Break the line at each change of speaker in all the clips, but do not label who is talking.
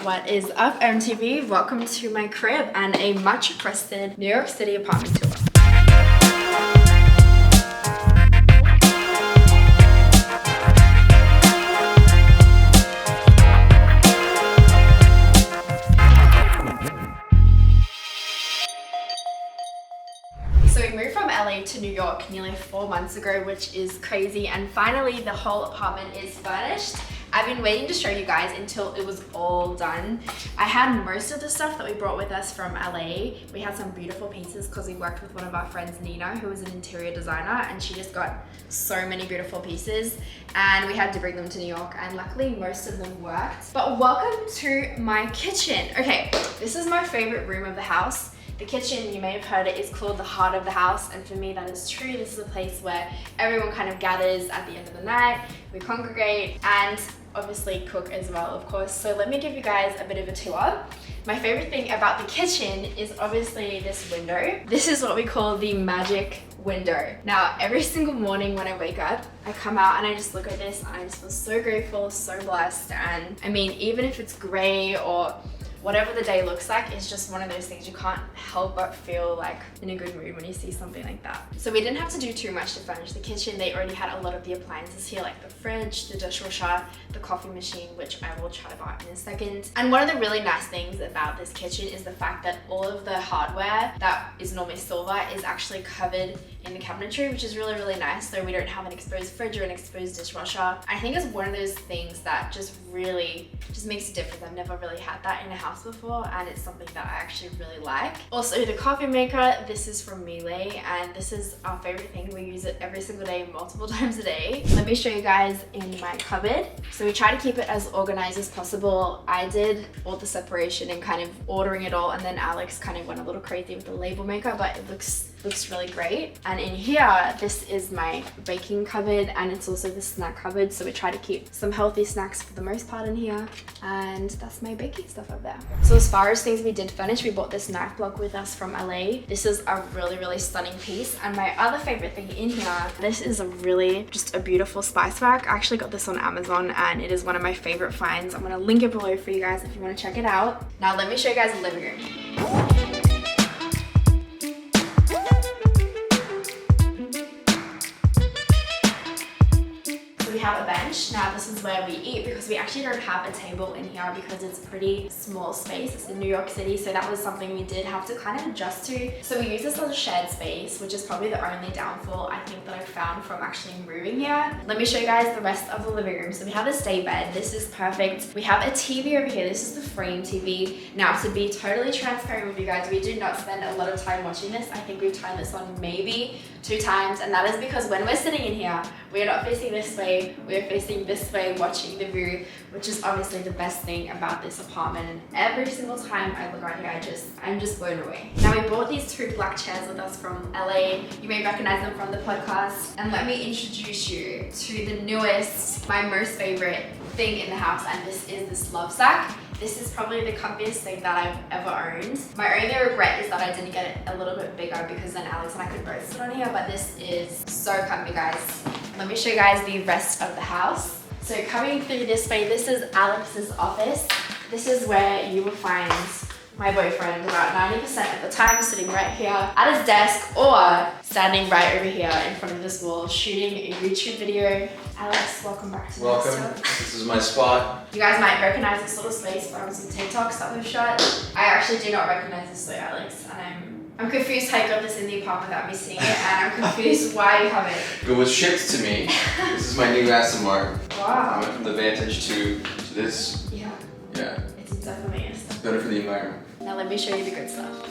What is up, MTV? Welcome to my crib and a much requested New York City apartment tour. So we moved from LA to New York nearly 4 months ago, which is crazy, and finally the whole apartment is furnished. I've been waiting to show you guys until it was all done. I had most of the stuff that we brought with us from LA. We had some beautiful pieces because we worked with one of our friends, Nina, who is an interior designer, and she just got so many beautiful pieces, and we had to bring them to New York, and luckily most of them worked. But welcome to my kitchen. Okay, this is my favorite room of the house. The kitchen, you may have heard it, is called the heart of the house, and for me that is true. This is a place where everyone kind of gathers at the end of the night, we congregate, and obviously cook as well, of course. So let me give you guys a bit of a tour. My favorite thing about the kitchen is obviously this window. This is what we call the magic window. Now, every single morning when I wake up, I come out and I just look at this and I just feel so grateful, so blessed. And I mean, even if it's gray or whatever the day looks like, it's just one of those things you can't help but feel like in a good mood when you see something like that. So we didn't have to do too much to furnish the kitchen. They already had a lot of the appliances here, like the fridge, the dishwasher, the coffee machine, which I will chat about in a second. And one of the really nice things about this kitchen is the fact that all of the hardware that is normally silver is actually covered in the cabinetry, which is really, really nice. So we don't have an exposed fridge or an exposed dishwasher. I think it's one of those things that just really makes a difference. I've never really had that in a house before, and it's something that I actually really like. Also, the coffee maker, this is from Miele, and this is our favorite thing. We use it every single day, multiple times a day. Let me show you guys in my cupboard. So we try to keep it as organized as possible. I did all the separation and kind of ordering it all, and then Alex kind of went a little crazy with the label maker, but it looks really great. And in here, this is my baking cupboard, and it's also the snack cupboard. So we try to keep some healthy snacks for the most part in here, and that's my baking stuff up there. So as far as things we did furnish, we bought this knife block with us from LA. This is a really, really stunning piece. And my other favorite thing in here, this is just a beautiful spice rack. I actually got this on Amazon, and it is one of my favorite finds. I'm gonna link it below for you guys if you wanna check it out. Now let me show you guys the living room. We have a bench. Now this is where we eat because we actually don't have a table in here because it's a pretty small space. It's in New York City, so that was something we did have to kind of adjust to. So we use this as a shared space, which is probably the only downfall I think that I found from actually moving here. Let me show you guys the rest of the living room. So we have this day bed. This is perfect. We have a TV over here. This is the frame TV. Now, to be totally transparent with you guys, we do not spend a lot of time watching this. I think we've turned this on maybe 2 times, and that is because when we're sitting in here, we are not facing this way. We're facing this way, watching the view, which is obviously the best thing about this apartment. And every single time I look out here, I'm just blown away. Now, we bought these 2 black chairs with us from LA. You may recognize them from the podcast. And let me introduce you to the newest, my most favorite thing in the house, and this is this love sack. This is probably the comfiest thing that I've ever owned. My only regret is that I didn't get it a little bit bigger because then Alex and I could both sit on here, but this is so comfy, guys. Let me show you guys the rest of the house. So coming through this way, this is Alex's office. This is where you will find my boyfriend about 90% of the time sitting right here at his desk or standing right over here in front of this wall shooting a YouTube video. Alex, welcome back to
Welcome. This is my spot.
You guys might recognize this little space from some TikToks that we've shot. I actually do not recognize this though, Alex, and I'm confused how you got this in the apartment without me seeing it, and I'm confused why you have it.
It was shipped to me. This is my new Aston Martin.
Wow.
I went from the Vantage to this.
Yeah.
Yeah.
It's definitely a step.
It's better for the environment.
Now let me show you the good stuff.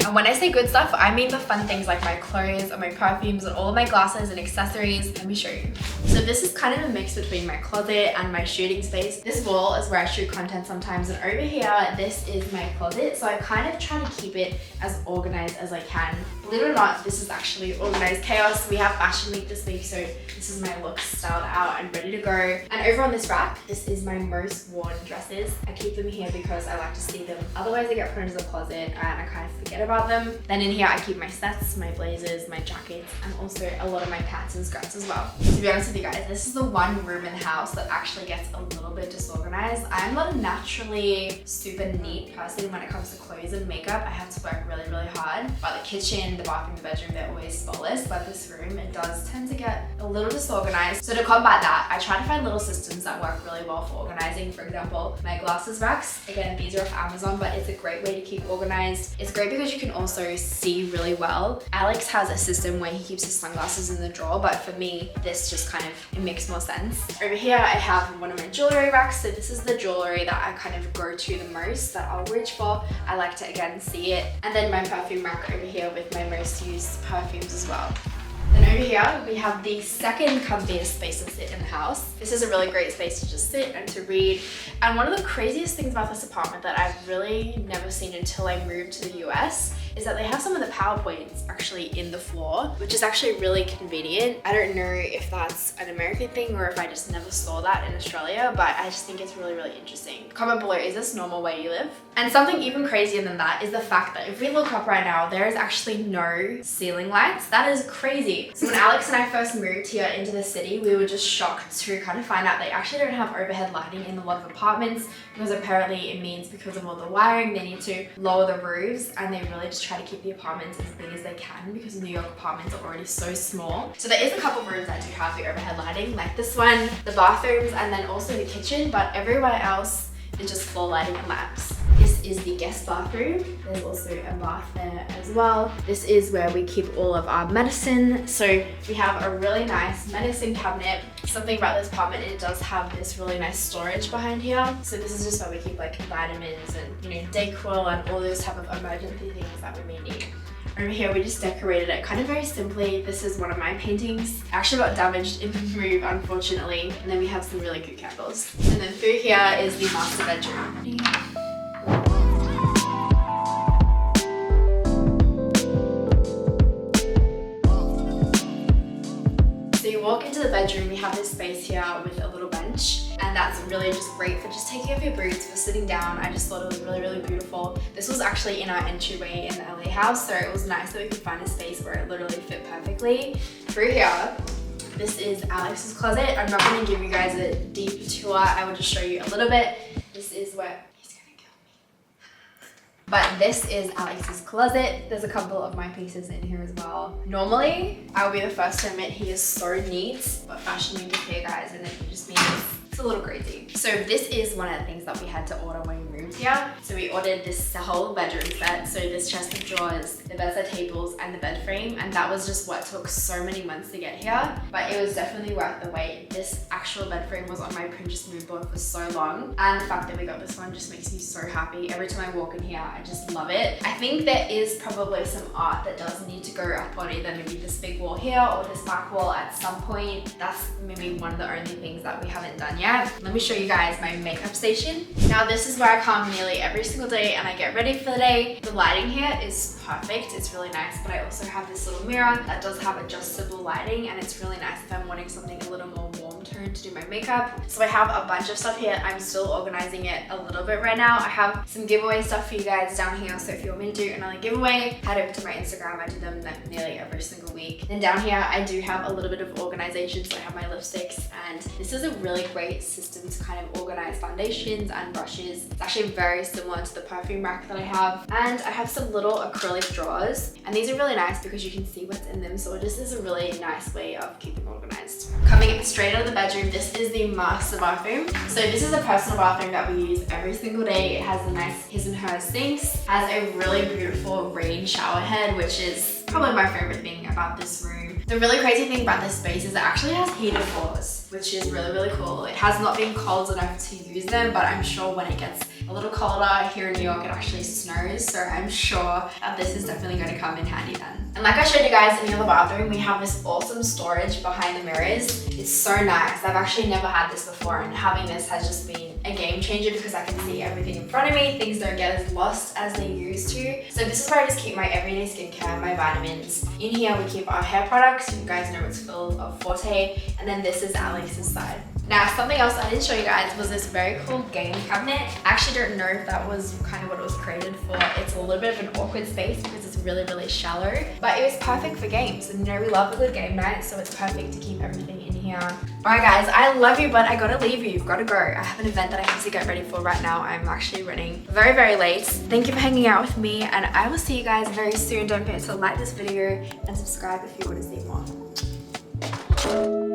And when I say good stuff, I mean the fun things like my clothes and my perfumes and all of my glasses and accessories. Let me show you. So this is kind of a mix between my closet and my shooting space. This wall is where I shoot content sometimes, and over here, this is my closet. So I kind of try to keep it as organized as I can. Believe it or not, this is actually organized chaos. We have fashion week this week, so this is my look styled out and ready to go. And over on this rack, this is my most worn dresses. I keep them here because I like to see them. Otherwise I get put into the closet and I kind of forget about them. Then in here I keep my sets, my blazers, my jackets, and also a lot of my pants and skirts as well. To be honest with you guys, this is the one room in the house that actually gets a little bit disorganized. I'm not a naturally super neat person when it comes to clothes and makeup. I have to work really, really hard. But the kitchen, the bathroom, the bedroom, they're always spotless. But this room, it does tend to get a little disorganized. So to combat that, I try to find little systems that work really well for organizing. For example, my glasses racks. Again, these are off Amazon, but it's a great way to keep organized. It's great because you can also see really well. Alex has a system where he keeps his sunglasses in the drawer, but for me, this just kind of, it makes more sense. Over here, I have one of my jewelry racks. So this is the jewelry that I kind of go to the most, that I'll reach for. I like to, again, see it. And then my perfume rack over here with my most used perfumes as well. Then over here, we have the second comfiest space to sit in the house. This is a really great space to just sit and to read. And one of the craziest things about this apartment that I've really never seen until I moved to the US is that they have some of the PowerPoints actually in the floor, which is actually really convenient. I don't know if that's an American thing or if I just never saw that in Australia, but I just think it's really, really interesting. Comment below, is this normal where you live? And something even crazier than that is the fact that if we look up right now, there is actually no ceiling lights. That is crazy. So when Alex and I first moved here into the city, we were just shocked to kind of find out they actually don't have overhead lighting in a lot of apartments, because apparently it means because of all the wiring, they need to lower the roofs, and they really just try to keep the apartments as big as they can because New York apartments are already so small. So there is a couple rooms that do have the overhead lighting, like this one, the bathrooms, and then also the kitchen, but everywhere else is just floor lighting and lamps. This is the guest bathroom. There's also a bath there as well. This is where we keep all of our medicine. So we have a really nice medicine cabinet. Something about this apartment, it does have this really nice storage behind here. So this is just where we keep like vitamins and, you know, decor and all those type of emergency things that we may need. Over here, we just decorated it kind of very simply. This is one of my paintings. It actually got damaged in the move, unfortunately. And then we have some really cute candles. And then through here is the master bedroom. So you walk into the bedroom, we have this space here with a little bench, and that's really just great for just taking off your boots, for sitting down. I just thought it was really, really beautiful. This was actually in our entryway in the LA house, so it was nice that we could find a space where it literally fit perfectly. Through here, this is Alex's closet. I'm not going to give you guys a deep tour. I will just show you a little bit. This is where But this is Alex's closet. There's a couple of my pieces in here as well. Normally, I will be the first to admit he is so neat, but fashion week is here, guys, and it just means it's a little crazy. So this is one of the things that we had to order when we moved here. So we ordered this whole bedroom set. So this chest of drawers, the bedside tables, and the bed frame. And that was just what took so many months to get here. But it was definitely worth the wait. This actual bed frame was on my Pinterest mood board for so long. And the fact that we got this one just makes me so happy. Every time I walk in here, I just love it. I think there is probably some art that does need to go up on either maybe this big wall here or this back wall at some point. That's maybe one of the only things that we haven't done yet. Let me show you guys my makeup station. Now this is where I come nearly every single day and I get ready for the day. The lighting here is perfect. It's really nice, but I also have this little mirror that does have adjustable lighting, and it's really nice if I'm wanting something a little more warm tone to do my makeup. So I have a bunch of stuff here. I'm still organizing it a little bit right now. I have some giveaway stuff for you guys down here, so if you want me to do another giveaway, head over to my Instagram. I do them like nearly every single week. Then down here, I do have a little bit of organization, so I have my lipsticks, and this is a really great system to kind of organize foundations and brushes. It's actually very similar to the perfume rack that I have, and I have some little acrylic drawers, and these are really nice because you can see what's in them, so this is a really nice way of keeping organized. Coming straight out of the bedroom, this is the master bathroom. So this is a personal bathroom that we use every single day. It has a nice his and her sinks, has a really beautiful rain shower head, which is probably my favorite thing about this room. The really crazy thing about this space is it actually has heated floors, which is really, really cool. It has not been cold enough to use them, but I'm sure when it gets a little colder here in New York. It actually snows, so I'm sure that this is definitely going to come in handy then. And like I showed you guys in the other bathroom, we have this awesome storage behind the mirrors. It's so nice. I've actually never had this before, and having this has just been a game changer because I can see everything in front of me. Things don't get as lost as they used to. So this is where I just keep my everyday skincare, my vitamins. In here we keep our hair products. You guys know it's full of Forte, and then this is Alex's side. Now, something else I didn't show you guys was this very cool game cabinet. I actually don't know if that was kind of what it was created for. It's a little bit of an awkward space because it's really, really shallow, but it was perfect for games. And you know, we love a good game night, so it's perfect to keep everything in here. Alright guys, I love you, but I gotta leave you. You've gotta go. I have an event that I have to get ready for right now. I'm actually running very, very late. Thank you for hanging out with me, and I will see you guys very soon. Don't forget to like this video and subscribe if you want to see more.